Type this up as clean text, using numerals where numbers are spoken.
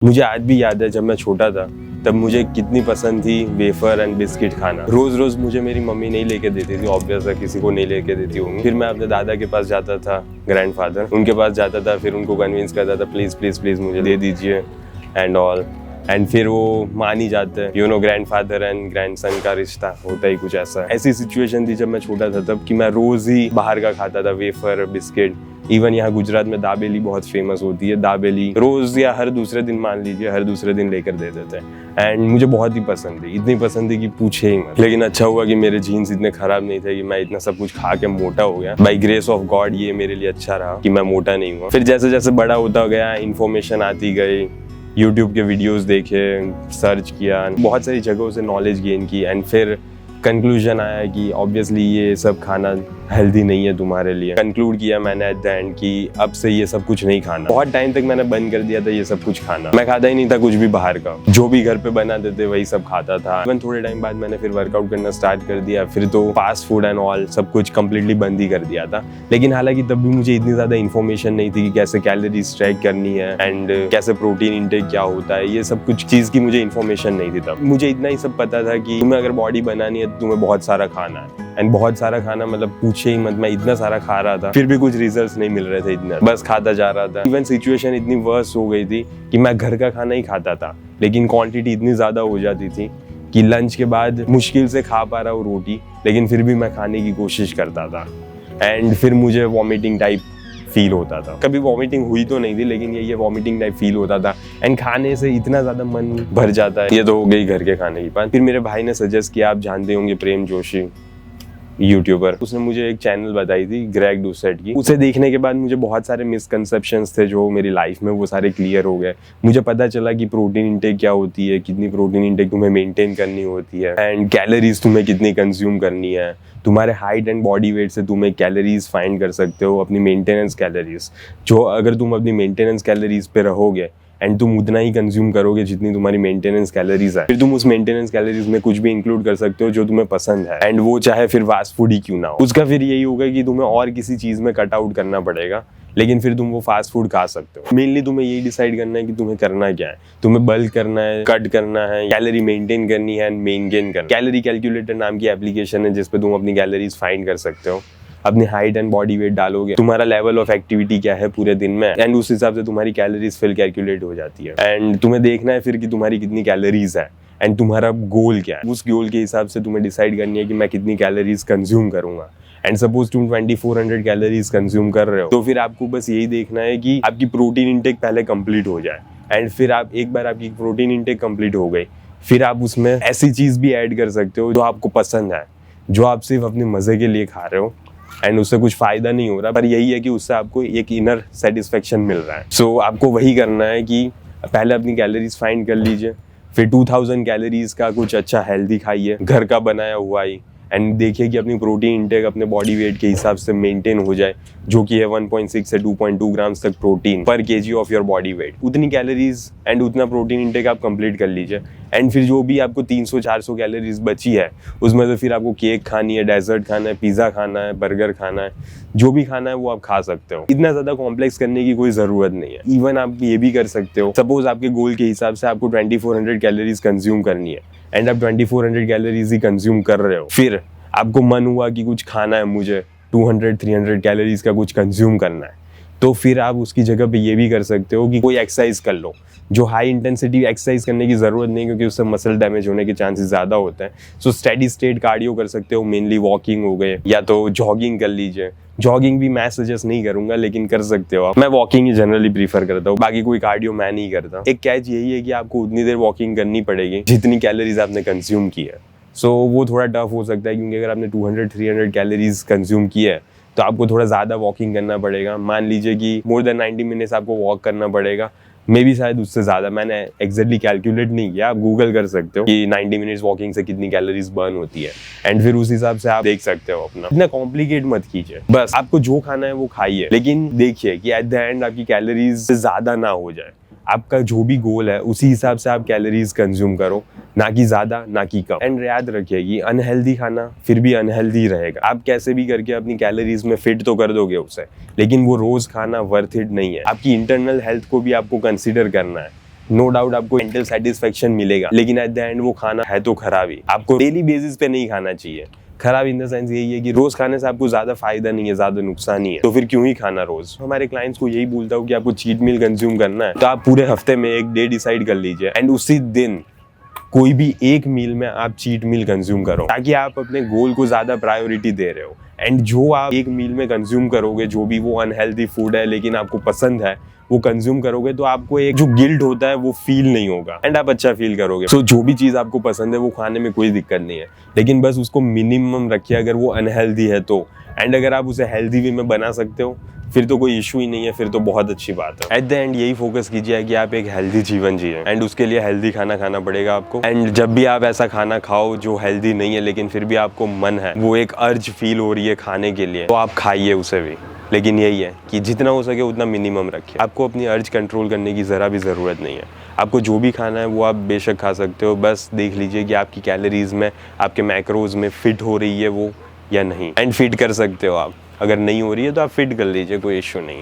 मुझे आज भी याद है जब मैं छोटा था तब मुझे कितनी पसंद थी वेफर एंड बिस्किट खाना। रोज रोज मुझे मेरी मम्मी नहीं लेके देती थी, ऑब्वियस है किसी को नहीं लेके देती होंगी। फिर मैं अपने दादा के पास जाता था, ग्रैंडफादर, उनके पास जाता था, फिर उनको कन्विंस करता था प्लीज प्लीज प्लीज मुझे दे दीजिए एंड ऑल। एंड फिर वो मान ही जाते हैं। You know, grandfather and grandson का रिश्ता होता ही कुछ ऐसा। ऐसी सिचुएशन थी जब मैं छोटा था तब कि मैं रोज ही बाहर का खाता था, वेफर, बिस्किट। इवन यहाँ गुजरात में दाबेली बहुत फेमस होती है, दाबेली रोज या हर दूसरे दिन, मान लीजिए हर दूसरे दिन लेकर दे देते हैं। एंड मुझे बहुत ही पसंद थी, इतनी पसंद थी कि पूछे ही मत। लेकिन अच्छा हुआ कि मेरे जीन्स इतने खराब नहीं थे कि मैं इतना सब कुछ खा के मोटा हो गया। बाय ग्रेस ऑफ गॉड ये मेरे लिए अच्छा रहा कि मैं मोटा नहीं हुआ। फिर जैसे जैसे बड़ा होता गया, इन्फॉर्मेशन आती गई, यूट्यूब के वीडियोस देखे, सर्च किया, बहुत सारी जगहों से नॉलेज गेन की। एंड फिर कंक्लूजन आया कि ऑब्वियसली ये सब खाना हेल्दी नहीं है तुम्हारे लिए। कंक्लूड किया मैंने एट द एंड कि अब से ये सब कुछ नहीं खाना। बहुत टाइम तक मैंने बंद कर दिया था ये सब कुछ खाना। मैं खाता ही नहीं था कुछ भी बाहर का, जो भी घर पे बना देते वही सब खाता था। इवन थोड़े टाइम बाद मैंने फिर वर्कआउट करना स्टार्ट कर दिया, फिर तो फास्ट फूड एंड ऑल सब कुछ कंप्लीटली बंद ही कर दिया था। लेकिन हालांकि तब भी मुझे इतनी ज्यादा इन्फॉर्मेशन नहीं थी कि कैसे कैलोरीज ट्रैक करनी है एंड कैसे प्रोटीन इंटेक क्या होता है। ये सब कुछ चीज की मुझे इन्फॉर्मेशन नहीं थी तब। मुझे इतना ही सब पता था कि तुम्हें अगर बॉडी बनानी है तो तुम्हें बहुत सारा खाना है। एंड बहुत सारा खाना मतलब पूछे ही मत, मैं इतना सारा खा रहा था, फिर भी कुछ रिजल्ट्स नहीं मिल रहे थे, इतना बस खाता जा रहा था। इवन सिचुएशन इतनी वर्स हो गई थी कि मैं घर का खाना ही खाता था, लेकिन क्वांटिटी इतनी ज्यादा हो जाती थी कि लंच के बाद मुश्किल से खा पा रहा हूँ रोटी, लेकिन फिर भी मैं खाने की कोशिश करता था। एंड फिर मुझे वॉमिटिंग टाइप फील होता था। कभी वॉमिटिंग हुई तो नहीं थी, लेकिन ये वॉमिटिंग टाइप फील होता था। एंड खाने से इतना ज्यादा मन भर जाता है। ये तो हो गई घर के खाने की बात। फिर मेरे भाई ने सजेस्ट किया, आप जानते होंगे प्रेम जोशी, यूट्यूबर, उसने मुझे एक चैनल बताई थी ग्रेग डुसेट की। उसे देखने के बाद मुझे बहुत सारे मिसकंसेप्शंस थे जो मेरी लाइफ में, वो सारे क्लियर हो गए। मुझे पता चला कि प्रोटीन इंटेक क्या होती है, कितनी प्रोटीन इंटेक तुम्हें मेंटेन करनी होती है, एंड कैलोरीज तुम्हें कितनी कंज्यूम करनी है। तुम्हारे हाइट एंड बॉडी वेट से तुम्हें कैलोरीज फाइंड कर सकते हो, अपनी मेंटेनेंस कैलोरीज। जो अगर तुम अपनी मेंटेनेंस कैलोरीज पे रहोगे एंड तुम उतना ही कंज्यूम करोगे जितनी तुम्हारी मेंटेनेंस कैलोरीज है, फिर तुम उस मेंटेनेंस कैलोरीज में कुछ भी इंक्लूड कर सकते हो जो तुम्हें पसंद है। एंड वो चाहे फिर फास्ट फूड ही क्यों ना हो। उसका फिर यही होगा कि तुम्हें और किसी चीज में कट आउट करना पड़ेगा, लेकिन फिर तुम वो फास्ट फूड खा सकते हो। मेनली तुम्हें यही डिसाइड करना है कि तुम्हें करना क्या है। तुम्हें बल्क करना है, कट करना है, कैलोरी मेंटेन करनी है एंड मेंटेन करना। कैलोरी कैलकुलेटर नाम की एप्लीकेशन है जिसपे तुम अपनी कैलोरीज फाइंड कर सकते हो। अपनी हाइट एंड बॉडी वेट डालोगे, तुम्हारा लेवल ऑफ एक्टिविटी क्या है पूरे दिन में, एंड उस हिसाब से तुम्हारी कैलोरीज फिर कैलकुलेट हो जाती है। एंड तुम्हें देखना है फिर कि तुम्हारी कितनी कैलोरीज है एंड तुम्हारा गोल क्या है। उस गोल के हिसाब से तुम्हें डिसाइड करनी है कि मैं कितनी कैलोरीज कंज्यूम करूंगा। एंड सपोज तुम 2400 कैलोरीज कंज्यूम कर रहे हो, तो फिर आपको बस यही देखना है कि आपकी प्रोटीन इंटेक पहले कंप्लीट हो जाए। एंड फिर आप एक बार आपकी प्रोटीन इंटेक कंप्लीट हो गई, फिर आप उसमें ऐसी चीज भी ऐड कर सकते हो जो आपको पसंद है, जो आप सिर्फ अपने मजे के लिए खा रहे हो एंड उससे कुछ फायदा नहीं हो रहा, पर यही है कि उससे आपको एक इनर सेटिस्फेक्शन मिल रहा है। सो आपको वही करना है कि पहले अपनी कैलोरीज फाइंड कर लीजिए, फिर 2000 कैलोरीज का कुछ अच्छा हेल्दी खाइए, घर का बनाया हुआ ही। एंड देखिए कि अपनी प्रोटीन इंटेक अपने बॉडी वेट के हिसाब से मेंटेन हो जाए, जो कि है 1.6 से 2.2 ग्राम्स तक प्रोटीन पर KG of your body weight. उतनी कैलोरीज एंड उतना प्रोटीन इंटेक आप कंप्लीट कर लीजिए। एंड फिर जो भी आपको 300-400 कैलोरीज बची है, उसमें से फिर आपको केक खानी है, डेजर्ट खाना है, पिज्जा खाना है, बर्गर खाना है, जो भी खाना है वो आप खा सकते हो। इतना ज्यादा कॉम्प्लेक्स करने की कोई जरूरत नहीं है। इवन आप ये भी कर सकते हो, सपोज आपके गोल के हिसाब से आपको 2400 कैलोरीज कंज्यूम करनी है एंड आप 2400 कैलोरीज ही कंज्यूम कर रहे हो, फिर आपको मन हुआ कि कुछ खाना है, मुझे 200-300 कैलोरीज का कुछ कंज्यूम करना है, तो फिर आप उसकी जगह पे ये भी कर सकते हो कि कोई एक्सरसाइज कर लो। जो हाई इंटेंसिटी एक्सरसाइज करने की जरूरत नहीं, क्योंकि उससे मसल डैमेज होने के चांसेस ज्यादा होते हैं। सो स्टेडी स्टेट कार्डियो कर सकते हो, मेनली वॉकिंग हो गए, या तो जॉगिंग कर लीजिए। जॉगिंग भी मैं सजेस्ट नहीं करूंगा, लेकिन कर सकते हो आप। मैं वॉकिंग ही जनरली प्रीफर करता हूँ, बाकी कोई कार्डियो मैं नहीं करता। एक कैच यही है कि आपको उतनी देर वॉकिंग करनी पड़ेगी जितनी कैलोरीज आपने कंज्यूम की है। सो वो थोड़ा टफ हो सकता है, क्योंकि अगर आपने 200-300 कैलोरीज कंज्यूम की है तो आपको थोड़ा ज़्यादा वॉकिंग करना पड़ेगा। मान लीजिए कि मोर देन 90 मिनट्स आपको वॉक करना पड़ेगा, मे बी शायद उससे ज़्यादा। मैंने एग्जैक्टली कैलकुलेट नहीं किया, आप गूगल कर सकते हो कि 90 मिनट्स वॉकिंग से कितनी कैलोरीज बर्न होती है, एंड फिर उस हिसाब से आप देख सकते हो अपना। इतना कॉम्प्लिकेट मत कीजिए, बस आपको जो खाना है वो खाइए, लेकिन देखिए कि एट द एंड आपकी कैलोरीज से ज़्यादा ना हो जाए। आपका जो भी गोल है उसी हिसाब से आप कैलोरीज कंज्यूम करो, ना कि ज्यादा ना कि कम। एंड याद रखिए कि अनहेल्दी खाना फिर भी अनहेल्दी रहेगा। आप कैसे भी करके अपनी कैलोरीज में फिट तो कर दोगे उसे, लेकिन वो रोज खाना वर्थ इट नहीं है। आपकी इंटरनल हेल्थ को भी आपको कंसीडर करना है। नो डाउट आपको मेंटल सेटिस्फेक्शन मिलेगा, लेकिन एट द एंड वो खाना है तो खराब ही। आपको डेली बेसिस पे नहीं खाना चाहिए। खराब इन द सेंस यही है कि रोज खाने से आपको ज्यादा फायदा नहीं है, ज्यादा नुकसान ही है, तो फिर क्यों ही खाना रोज। हमारे क्लाइंट्स को यही बोलता हूँ कि आपको चीट मील कंज्यूम करना है तो आप पूरे हफ्ते में एक डे डिसाइड कर लीजिए एंड उसी दिन कोई भी एक मील में आप चीट मील कंज्यूम करो, ताकि आप अपने गोल को ज्यादा प्रायोरिटी दे रहे हो। एंड जो आप एक मील में कंज्यूम करोगे, जो भी वो अनहेल्दी फूड है लेकिन आपको पसंद है, वो कंज्यूम करोगे तो आपको एक जो गिल्ट होता है वो फील नहीं होगा एंड आप अच्छा फील करोगे। सो जो भी चीज आपको पसंद है वो खाने में कोई दिक्कत नहीं है, लेकिन बस उसको मिनिमम रखिए अगर वो अनहेल्दी है तो। एंड अगर आप उसे हेल्दी वे में बना सकते हो फिर तो कोई इशू ही नहीं है, फिर तो बहुत अच्छी बात है। एट द एंड यही फोकस कीजिए कि आप एक हेल्दी जीवन जिए एंड उसके लिए हेल्दी खाना खाना पड़ेगा आपको। एंड जब भी आप ऐसा खाना खाओ जो हेल्दी नहीं है लेकिन फिर भी आपको मन है, वो एक अर्ज फील हो रही है खाने के लिए, तो आप खाइए उसे भी। लेकिन यही है कि जितना हो सके उतना मिनिमम रखिए। आपको अपनी अर्ज कंट्रोल करने की ज़रा भी ज़रूरत नहीं है। आपको जो भी खाना है वो आप बेशक खा सकते हो, बस देख लीजिए कि आपकी कैलोरीज में, आपके मैक्रोज में फिट हो रही है वो या नहीं। एंड फिट कर सकते हो आप, अगर नहीं हो रही है तो आप फिट कर लीजिए, कोई इश्यू नहीं है।